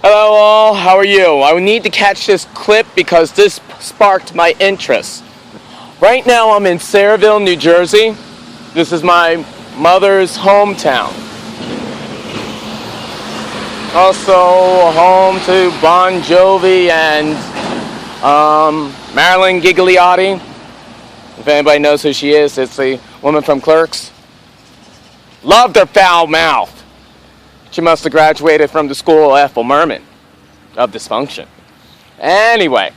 Hello all, how are you? I need to catch this clip because this sparked my interest. Right now I'm in Sayreville, New Jersey. This is my mother's hometown. Also home to Bon Jovi and Marilyn Gigliotti. If anybody knows who she is, it's the woman from Clerks. Loved her foul mouth. She must have graduated from the school of Ethel Merman of dysfunction. Anyway,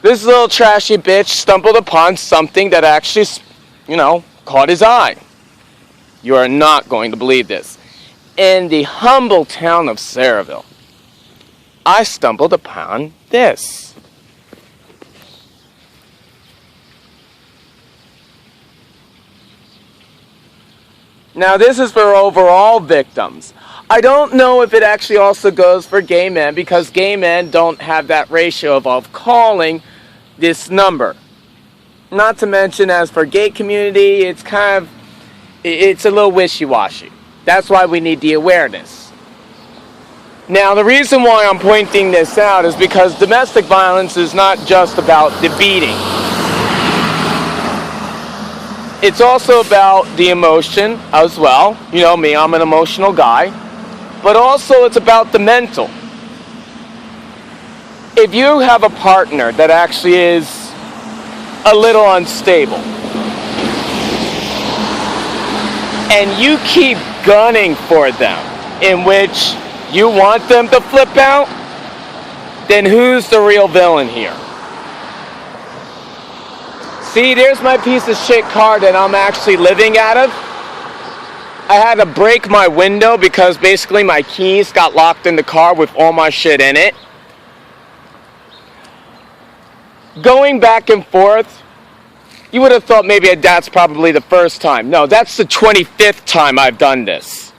this little trashy bitch stumbled upon something that actually, caught his eye. You are not going to believe this. In the humble town of Sayreville, I stumbled upon this. Now, this is for overall victims. I don't know if it actually also goes for gay men because gay men don't have that ratio of calling this number. Not to mention, as for gay community, it's a little wishy-washy. That's why we need the awareness. Now, the reason why I'm pointing this out is because domestic violence is not just about the beating. It's also about the emotion as well. You know me, I'm an emotional guy. But also it's about the mental. If you have a partner that actually is a little unstable, and you keep gunning for them, in which you want them to flip out, then who's the real villain here? See, there's my piece of shit car that I'm actually living out of. I had to break my window because basically my keys got locked in the car with all my shit in it. Going back and forth, you would have thought maybe that's probably the first time. No, that's the 25th time I've done this.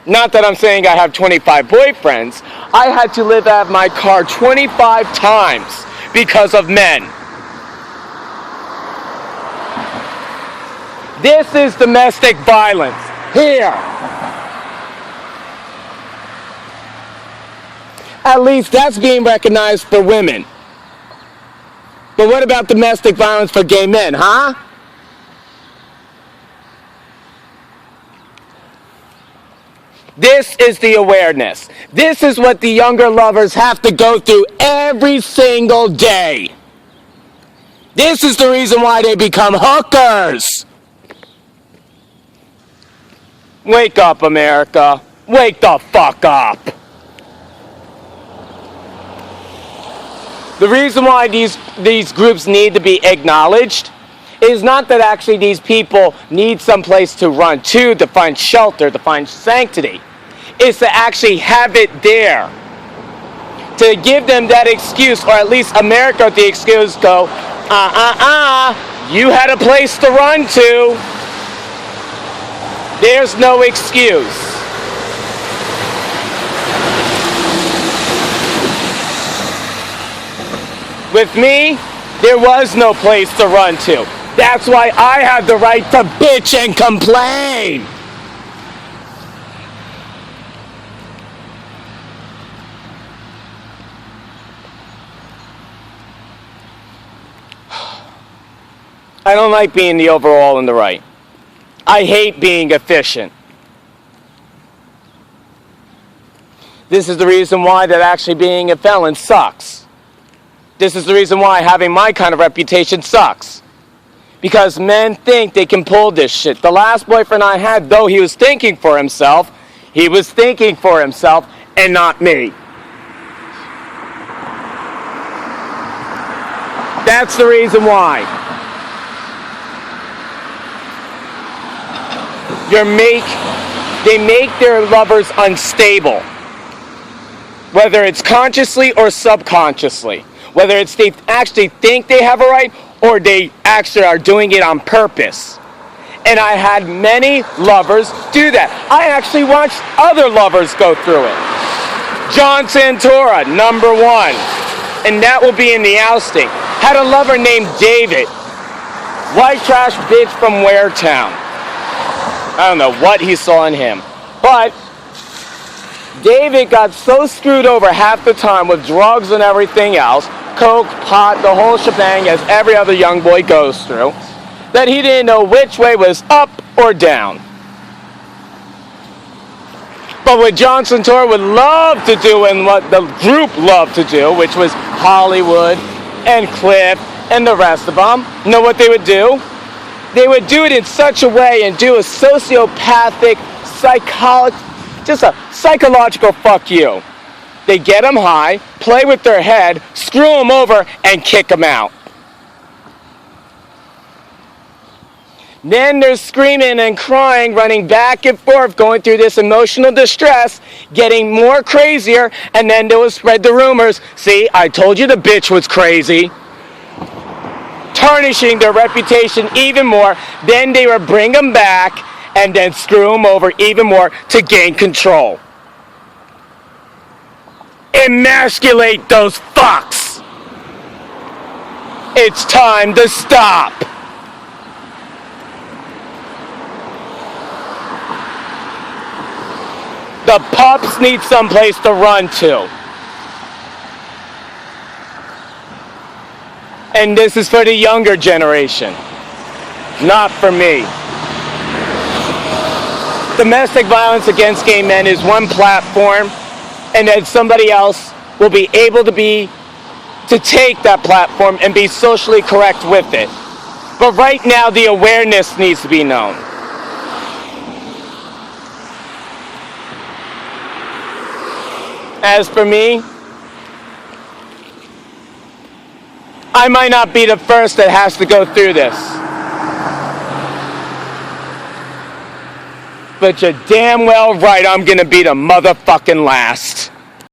Not that I'm saying I have 25 boyfriends. I had to live out of my car 25 times because of men. This is domestic violence. Here. At least that's being recognized for women. But what about domestic violence for gay men, huh? This is the awareness. This is what the younger lovers have to go through every single day. This is the reason why they become hookers. Wake up, America. Wake the fuck up. The reason why these groups need to be acknowledged is not that actually these people need some place to run to find shelter, to find sanctity. It's to actually have it there. To give them that excuse, or at least America the excuse, go, you had a place to run to. There's no excuse. With me, there was no place to run to. That's why I have the right to bitch and complain. I don't like being the overall in the right. I hate being efficient. This is the reason why that actually being a felon sucks. This is the reason why having my kind of reputation sucks. Because men think they can pull this shit. The last boyfriend I had, though he was thinking for himself and not me. That's the reason why. They make their lovers unstable. Whether it's consciously or subconsciously. Whether it's they actually think they have a right or they actually are doing it on purpose. And I had many lovers do that. I actually watched other lovers go through it. John Santora, number 1. And that will be in the Ousting. Had a lover named David. White trash bitch from Waretown. I don't know what he saw in him. But David got so screwed over half the time with drugs and everything else, coke, pot, the whole shebang, as every other young boy goes through, that he didn't know which way was up or down. But what Johnson Tour would love to do, and what the group loved to do, which was Hollywood and Cliff and the rest of them, you know what they would do? They would do it in such a way and do a sociopathic, just a psychological fuck you. They get them high, play with their head, screw them over, and kick them out. Then they're screaming and crying, running back and forth, going through this emotional distress, getting more crazier, and then they will spread the rumors. See, I told you the bitch was crazy. Tarnishing their reputation even more. Then they would bring them back and then screw them over even more to gain control. Emasculate those fucks. It's time to stop. The pups need someplace to run to. And this is for the younger generation, not for me. Domestic violence against gay men is one platform, and then somebody else will be able to take that platform and be socially correct with it. But right now, the awareness needs to be known. As for me, I might not be the first that has to go through this. But you're damn well right I'm gonna be the motherfucking last.